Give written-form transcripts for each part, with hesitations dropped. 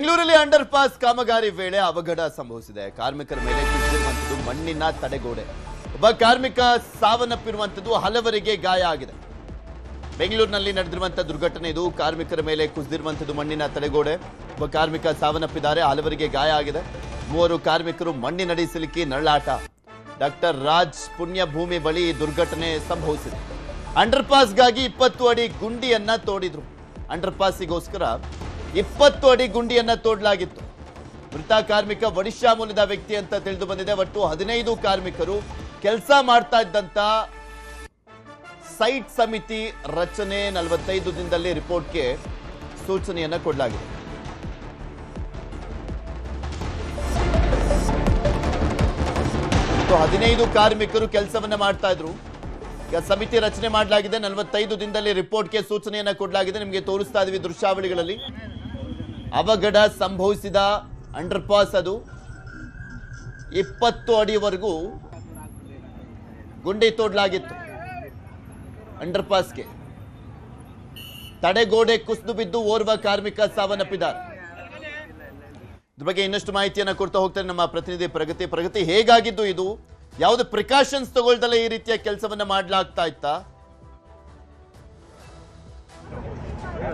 ಬೆಂಗಳೂರಲ್ಲಿ under pass ಕಾಮಗಾರಿ ವೇಳೆ ಅವಘಡ ಸಂಭವಿಸಿದೆ. ಕಾರ್ಮಿಕರ ಮೇಲೆ ಕುಸಿದಿರುವಂತದ್ದು ಮಣ್ಣಿನ ತಡೆಗೋಡೆ. ಒಬ್ಬ ಕಾರ್ಮಿಕ ಸಾವನ್ನಪ್ಪಿರುವಂತದ್ದು, ಹಲವರಿಗೆ ಗಾಯ ಆಗಿದೆ. ಬೆಂಗಳೂರಿನಲ್ಲಿ ನಡೆದಿರುವಂತಹ ದುರ್ಘಟನೆ ಇದು. ಕಾರ್ಮಿಕರ ಮೇಲೆ ಕುಸಿದಿರುವಂತದ್ದು ಮಣ್ಣಿನ ತಡೆಗೋಡೆ. ಒಬ್ಬ ಕಾರ್ಮಿಕ ಸಾವನ್ನಪ್ಪಿದ್ದಾರೆ, ಹಲವರಿಗೆ ಗಾಯ ಆಗಿದೆ. 3 ಕಾರ್ಮಿಕರು ಮಣ್ಣಿನಡಿ ಸಿಲುಕಿ ನರಳಾಟ. ಡಾಕ್ಟರ್ ರಾಜ್ ಪುಣ್ಯಭೂಮಿ ಬಳಿ ದುರ್ಘಟನೆ ಸಂಭವಿಸಿದೆ. ಅಂಡರ್ ಪಾಸ್ಗಾಗಿ 20 ಅಡಿ ಗುಂಡಿಯನ್ನ ತೋಡಿದ್ರು. ಅಂಡರ್ ಪಾಸ್ಗೋಸ್ಕರ 20 ಅಡಿ ಗುಂಡಿಯನ್ನ ತೋಡಲಾಗಿತ್ತು. ಮೃತ ಕಾರ್ಮಿಕ ಒಡಿಶಾ ಮೂಲದ ವ್ಯಕ್ತಿ ಅಂತ ತಿಳಿದು ಬಂದಿದೆ. ಒಟ್ಟು 15 ಕಾರ್ಮಿಕರು ಕೆಲಸ ಮಾಡ್ತಾ ಇದ್ದಂತ ಸೈಟ್ ಸಮಿತಿ ರಚನೆ 45 ದಿನದಲ್ಲಿ ರಿಪೋರ್ಟ್ಗೆ ಸೂಚನೆಯನ್ನ ಕೊಡಲಾಗಿದೆ. ಒಟ್ಟು 15 ಕಾರ್ಮಿಕರು ಕೆಲಸವನ್ನ ಮಾಡ್ತಾ ಇದ್ರು. ಈಗ ಸಮಿತಿ ರಚನೆ ಮಾಡಲಾಗಿದೆ. 45 ದಿನದಲ್ಲಿ ರಿಪೋರ್ಟ್ಗೆ ಸೂಚನೆಯನ್ನ ಕೊಡಲಾಗಿದೆ. ನಿಮಗೆ ತೋರಿಸ್ತಾ ಇದೀವಿ ದೃಶ್ಯಾವಳಿಗಳಲ್ಲಿ. ಅವಘಡ ಸಂಭವಿಸಿದ ಅಂಡರ್ ಪಾಸ್ ಅದು. 20 ಅಡಿವರೆಗೂ ಗುಂಡಿ ತೋಡಲಾಗಿತ್ತು. ಅಂಡರ್ ಪಾಸ್ಗೆ ತಡೆಗೋಡೆ ಕುಸಿದು ಬಿದ್ದು ಓರ್ವ ಕಾರ್ಮಿಕ ಸಾವನ್ನಪ್ಪಿದ್ದಾರೆ. ಇದ್ರ ಬಗ್ಗೆ ಇನ್ನಷ್ಟು ಮಾಹಿತಿಯನ್ನ ಕೊಡ್ತಾ ಹೋಗ್ತಾರೆ ನಮ್ಮ ಪ್ರತಿನಿಧಿ ಪ್ರಗತಿ. ಹೇಗಾಗಿದ್ದು ಇದು? ಯಾವ್ದು ಪ್ರಿಕಾಷನ್ಸ್ ತಗೊಳ್ದಲ್ಲ ಈ ರೀತಿಯ ಕೆಲಸವನ್ನ ಮಾಡ್ಲಾಗ್ತಾ ಇತ್ತಾ?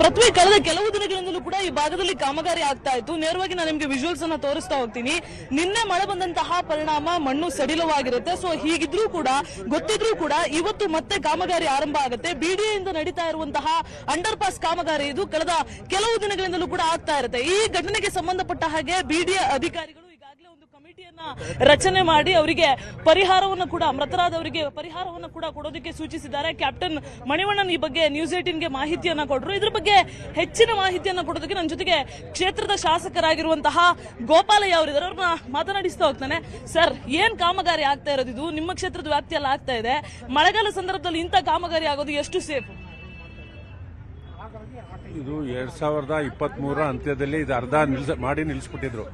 ಪೃಥ್ವಿ, ಕಳೆದ ಕೆಲವು ದಿನಗಳಿಂದಲೂ ಕೂಡ ಈ ಭಾಗದಲ್ಲಿ ಕಾಮಗಾರಿ ಆಗ್ತಾ ಇತ್ತು. ನೇರವಾಗಿ ನಾನು ನಿಮ್ಗೆ ವಿಜುವಲ್ಸ್ ಅನ್ನ ತೋರಿಸ್ತಾ ಹೋಗ್ತೀನಿ. ನಿನ್ನೆ ಮಳೆ ಬಂದಂತಹ ಪರಿಣಾಮ ಮಣ್ಣು ಸಡಿಲವಾಗಿರುತ್ತೆ. ಸೊ ಹೀಗಿದ್ರೂ ಕೂಡ, ಗೊತ್ತಿದ್ರೂ ಕೂಡ ಇವತ್ತು ಮತ್ತೆ ಕಾಮಗಾರಿ ಆರಂಭ ಆಗುತ್ತೆ. ಬಿಡಿಎ ಇಂದ ನಡೀತಾ ಇರುವಂತಹ ಅಂಡರ್ ಪಾಸ್ ಕಾಮಗಾರಿ ಇದು ಕಳೆದ ಕೆಲವು ದಿನಗಳಿಂದಲೂ ಕೂಡ ಆಗ್ತಾ ಇರುತ್ತೆ. ಈ ಘಟನೆಗೆ ಸಂಬಂಧಪಟ್ಟ ಹಾಗೆ ಬಿಡಿಎ ಅಧಿಕಾರಿಗಳು ಈಗಾಗಲೇ ಒಂದು ಕಮಿಟಿಯನ್ನ ರಚನೆ ಮಾಡಿ ಅವರಿಗೆ ಪರಿಹಾರವನ್ನು ಕೂಡ, ಮೃತರಾದವರಿಗೆ ಪರಿಹಾರವನ್ನು ಕೂಡ ಕೊಡೋದಕ್ಕೆ ಸೂಚಿಸಿದ್ದಾರೆ. ಕ್ಯಾಪ್ಟನ್ ಮಣಿವಣ್ಣನ್ ಈ ಬಗ್ಗೆ ನ್ಯೂಸ್ 18ಗೆ ಮಾಹಿತಿಯನ್ನ ಕೊಟ್ಟರು. ಇದ್ರ ಬಗ್ಗೆ ಹೆಚ್ಚಿನ ಮಾಹಿತಿಯನ್ನ ಕೊಡೋದಕ್ಕೆ ನನ್ನ ಜೊತೆಗೆ ಕ್ಷೇತ್ರದ ಶಾಸಕರಾಗಿರುವಂತಹ ಗೋಪಾಲಯ್ಯ ಅವರಿದ್ದಾರೆ. ಅವ್ರನ್ನ ಮಾತನಾಡಿಸ್ತಾ ಹೋಗ್ತಾನೆ. ಸರ್, ಏನ್ ಕಾಮಗಾರಿ ಆಗ್ತಾ ಇರೋದು? ಇದು ನಿಮ್ಮ ಕ್ಷೇತ್ರದ ವ್ಯಾಪ್ತಿಯಲ್ಲಿ ಆಗ್ತಾ ಇದೆ. ಮಳೆಗಾಲ ಸಂದರ್ಭದಲ್ಲಿ ಇಂಥ ಕಾಮಗಾರಿ ಆಗೋದು ಎಷ್ಟು ಸೇಫ್? ಇದು 2023 ಅಂತ್ಯದಲ್ಲಿ ಇದು ಅರ್ಧ ಮಾಡಿ ನಿಲ್ಲಿಸ್ಬಿಟ್ಟಿದ್ರು.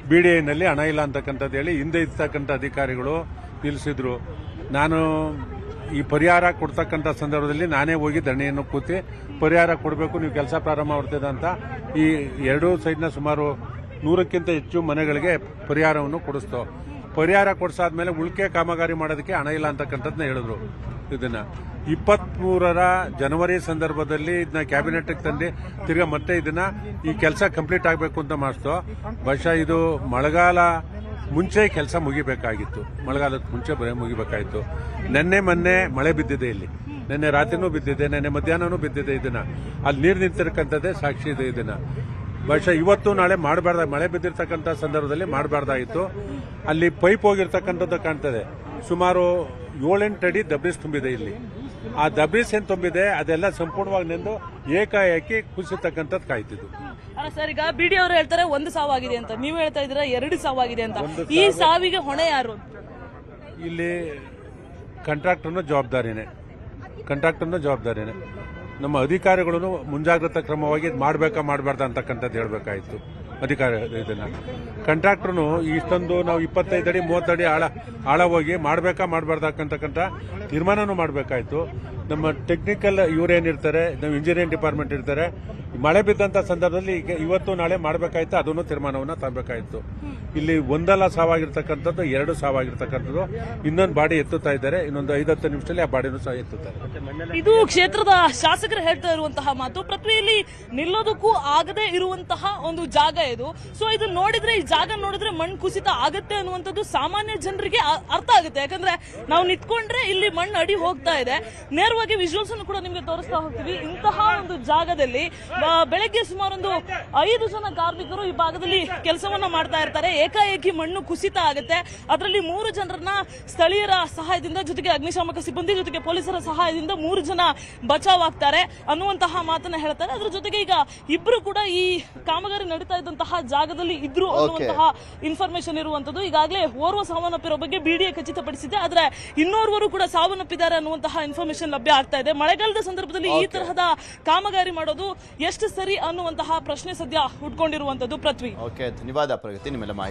ಬಿಡಿಎನಲ್ಲಿ ಹಣ ಇಲ್ಲ ಅಂತಕ್ಕಂಥದ್ದು ಹೇಳಿ ಹಿಂದೆ ಇರ್ತಕ್ಕಂಥ ಅಧಿಕಾರಿಗಳು ನಿಲ್ಲಿಸಿದ್ರು. ನಾನು ಈ ಪರಿಹಾರ ಕೊಡ್ತಕ್ಕಂಥ ಸಂದರ್ಭದಲ್ಲಿ ನಾನೇ ಹೋಗಿ ಧರಣಿಯನ್ನು ಕೂತಿ ಪರಿಹಾರ ಕೊಡಬೇಕು, ನೀವು ಕೆಲಸ ಪ್ರಾರಂಭ ಮಾಡ್ತಿದ್ದ ಅಂತ ಈ 2 ಸೈಡ್ನ ಸುಮಾರು 100ಕ್ಕಿಂತ ಹೆಚ್ಚು ಮನೆಗಳಿಗೆ ಪರಿಹಾರವನ್ನು ಕೊಡಿಸ್ತು. ಪರಿಹಾರ ಕೊಡಿಸಾದ್ಮೇಲೆ ಉಳಿಕೆ ಕಾಮಗಾರಿ ಮಾಡೋದಕ್ಕೆ ಹಣ ಇಲ್ಲ ಅಂತಕ್ಕಂಥದ್ದನ್ನ ಹೇಳಿದ್ರು. ಇದನ್ನ 23ರ ಜನವರಿ ಸಂದರ್ಭದಲ್ಲಿ ಇದನ್ನ ಕ್ಯಾಬಿನೆಟ್ ತಂದು ತಿರ್ಗಾ ಮತ್ತೆ ಇದನ್ನ ಈ ಕೆಲಸ ಕಂಪ್ಲೀಟ್ ಆಗಬೇಕು ಅಂತ ಮಾಡಿಸ್ತು. ಬಹುಶಃ ಇದು ಮಳೆಗಾಲ ಮುಂಚೆ ಕೆಲಸ ಮುಗಿಬೇಕಾಗಿತ್ತು. ಮಳೆಗಾಲದ ಮುಂಚೆ ಮುಗಿಬೇಕಾಗಿತ್ತು. ಮೊನ್ನೆ ಮಳೆ ಬಿದ್ದಿದೆ ಇಲ್ಲಿ. ನಿನ್ನೆ ರಾತ್ರಿನೂ ಬಿದ್ದಿದೆ, ನಿನ್ನೆ ಮಧ್ಯಾಹ್ನನೂ ಬಿದ್ದಿದೆ. ಇದನ್ನ ಅಲ್ಲಿ ನೀರು ನಿಂತಿರ್ತಕ್ಕಂಥದ್ದೇ ಸಾಕ್ಷಿ ಇದೆ. ಇದನ್ನ ಬಹುಶಃ ಇವತ್ತು ನಾಳೆ ಮಾಡಬಾರ್ದ, ಮಳೆ ಬಿದ್ದಿರ್ತಕ್ಕಂಥ ಸಂದರ್ಭದಲ್ಲಿ ಮಾಡಬಾರ್ದಾಗಿತ್ತು. ಅಲ್ಲಿ ಪೈಪ್ ಹೋಗಿರ್ತಕ್ಕಂಥದ್ದು ಕಾಣ್ತದೆ. ಸುಮಾರು 7-8 ಅಡಿ ದಬ್ರಿಸ್ ತುಂಬಿದೆ ಇಲ್ಲಿ. ಆ ದಬ್ರಿಸ್ ಏನ್ ತುಂಬಿದೆ ಅದೆಲ್ಲ ಸಂಪೂರ್ಣವಾಗಿ ನೆಂದು ಏಕಾಏಕಿ ಕುಸಿತಕ್ಕಂಥದ್ದು ಕಾಯ್ತಿದ್ದು. ಸರ್, ಈಗ ಬಿಡಿ ಅವರು ಹೇಳ್ತಾರೆ 1 ಸಾವಾಗಿದೆ ಅಂತ, ನೀವು ಹೇಳ್ತಾ ಇದ್ದೀರಾ 2 ಸಾವಾಗಿದೆ ಅಂತ. ಈ ಸಾವಿಗೆ ಹೊಣೆ ಯಾರು? ಇಲ್ಲಿ ಕಾಂಟ್ರಾಕ್ಟರ್ನ ಜವಾಬ್ದಾರಿನೇ. ನಮ್ಮ ಅಧಿಕಾರಿಗಳು ಮುಂಜಾಗ್ರತಾ ಕ್ರಮವಾಗಿ ಮಾಡಬೇಕಾ ಮಾಡಬಾರ್ದ ಅಂತಕ್ಕಂಥದ್ದು ಹೇಳಬೇಕಾಯಿತು ಅಧಿಕಾರಿ. ಇದನ್ನ ಕಾಂಟ್ರಾಕ್ಟರ್ನು ಇಷ್ಟೊಂದು ನಾವು 25 ಅಡಿ 30 ಅಡಿ ಆಳ ಹೋಗಿ ಮಾಡಬೇಕಾ ಮಾಡಬಾರ್ದಕ್ಕಂತಕ್ಕಂಥ ತೀರ್ಮಾನನೂ ಮಾಡಬೇಕಾಯ್ತು. ನಮ್ಮ ಟೆಕ್ನಿಕಲ್ ಇವರೇನಿರ್ತಾರೆ, ನಮ್ಮ ಇಂಜಿನಿಯರಿಂಗ್ ಡಿಪಾರ್ಟ್ಮೆಂಟ್ ಇರ್ತಾರೆ, ಮಳೆ ಬಿದ್ದಂಥ ಸಂದರ್ಭದಲ್ಲಿ ಇವತ್ತು ನಾಳೆ ಮಾಡಬೇಕಾಯ್ತು, ಅದನ್ನು ತೀರ್ಮಾನವನ್ನು ತರಬೇಕಾಯಿತು. ಇಲ್ಲಿ ಒಂದಲ್ಲ ಸಾವಾಗಿರ್ತಕ್ಕಂಥದ್ದು, 2 ಸಾವಾಗಿರ್ತಕ್ಕಂಥದ್ದು. ಇನ್ನೊಂದು ಬಾಡಿ ಎತ್ತುತ್ತಾ ಇದ್ದಾರೆ. ಇನ್ನೊಂದು 5-10 ನಿಮಿಷದಲ್ಲಿ ಆ ಬಾಡಿನೂ ಸಹ ಎತ್ತುತ್ತಾರೆ. ಇದು ಕ್ಷೇತ್ರದ ಶಾಸಕರು ಹೇಳ್ತಾ ಇರುವಂತಹ ಮಾತು. ಪೃಥ್ವಿಯಲ್ಲಿ ನಿಲ್ಲೋದಕ್ಕೂ ಆಗದೆ ಇರುವಂತಹ ಒಂದು ಜಾಗ ಇದು. ಸೊ ಇದು ನೋಡಿದ್ರೆ, ಈ ಜಾಗ ನೋಡಿದ್ರೆ ಮಣ್ಣು ಕುಸಿತ ಆಗತ್ತೆ ಅನ್ನುವಂಥದ್ದು ಸಾಮಾನ್ಯ ಜನರಿಗೆ ಅರ್ಥ ಆಗುತ್ತೆ. ಯಾಕಂದ್ರೆ ನಾವು ನಿಂತ್ಕೊಂಡ್ರೆ ಇಲ್ಲಿ ಮಣ್ಣು ಅಡಿ ಹೋಗ್ತಾ ಇದೆ. ನೇರವಾಗಿ ವಿಜುವಲ್ಸ್ ಅನ್ನು ಕೂಡ ನಿಮ್ಗೆ ತೋರಿಸ್ತಾ ಹೋಗ್ತೀವಿ. ಇಂತಹ ಒಂದು ಜಾಗದಲ್ಲಿ ಬೆಳಗ್ಗೆ ಸುಮಾರು 5 ಜನ ಕಾರ್ಮಿಕರು ಈ ಭಾಗದಲ್ಲಿ ಕೆಲಸವನ್ನ ಮಾಡ್ತಾ ಇರ್ತಾರೆ. ಏಕಾಏಕಿ ಮಣ್ಣು ಕುಸಿತ ಆಗುತ್ತೆ. ಅದರಲ್ಲಿ 3 ಜನರನ್ನ ಸ್ಥಳೀಯರ ಸಹಾಯದಿಂದ, ಜೊತೆಗೆ ಅಗ್ನಿಶಾಮಕ ಸಿಬ್ಬಂದಿ, ಜೊತೆಗೆ ಪೊಲೀಸರ ಸಹಾಯದಿಂದ 3 ಜನ ಬಚಾವ್ ಆಗ್ತಾರೆ ಅನ್ನುವಂತಹ ಮಾತನ್ನ ಹೇಳ್ತಾರೆ. ಅದ್ರ ಜೊತೆಗೆ ಈಗ 2 ಕೂಡ ಈ ಕಾಮಗಾರಿ ನಡೀತಾ ಇದ್ದಂತಹ ಜಾಗದಲ್ಲಿ ಇದ್ರು ಅನ್ನುವಂತಹ ಇನ್ಫಾರ್ಮೇಶನ್ ಇರುವಂತದ್ದು. ಈಗಾಗಲೇ ಓರ್ವ ಸಾವನ್ನಪ್ಪಿರೋ ಬಗ್ಗೆ ಬಿಡಿಎ ಖಚಿತಪಡಿಸಿದೆ. ಆದ್ರೆ ಇನ್ನೋರ್ವರು ಕೂಡ ಸಾವನ್ನಪ್ಪಿದ್ದಾರೆ ಅನ್ನುವಂತಹ ಇನ್ಫಾರ್ಮೇಶನ್ ಲಭ್ಯ ಆಗ್ತಾ ಇದೆ. ಮಳೆಗಾಲದ ಸಂದರ್ಭದಲ್ಲಿ ಈ ತರಹದ ಕಾಮಗಾರಿ ಮಾಡೋದು ಎಷ್ಟು ಸರಿ ಅನ್ನುವಂತಹ ಪ್ರಶ್ನೆ ಸದ್ಯ ಹುಟ್ಕೊಂಡಿರುವಂತದ್ದು. ಪೃಥ್ವಿ, ಧನ್ಯವಾದ ಪ್ರಗತಿ ನಿಮ್ಮೆಲ್ಲ ಮಾಹಿತಿ.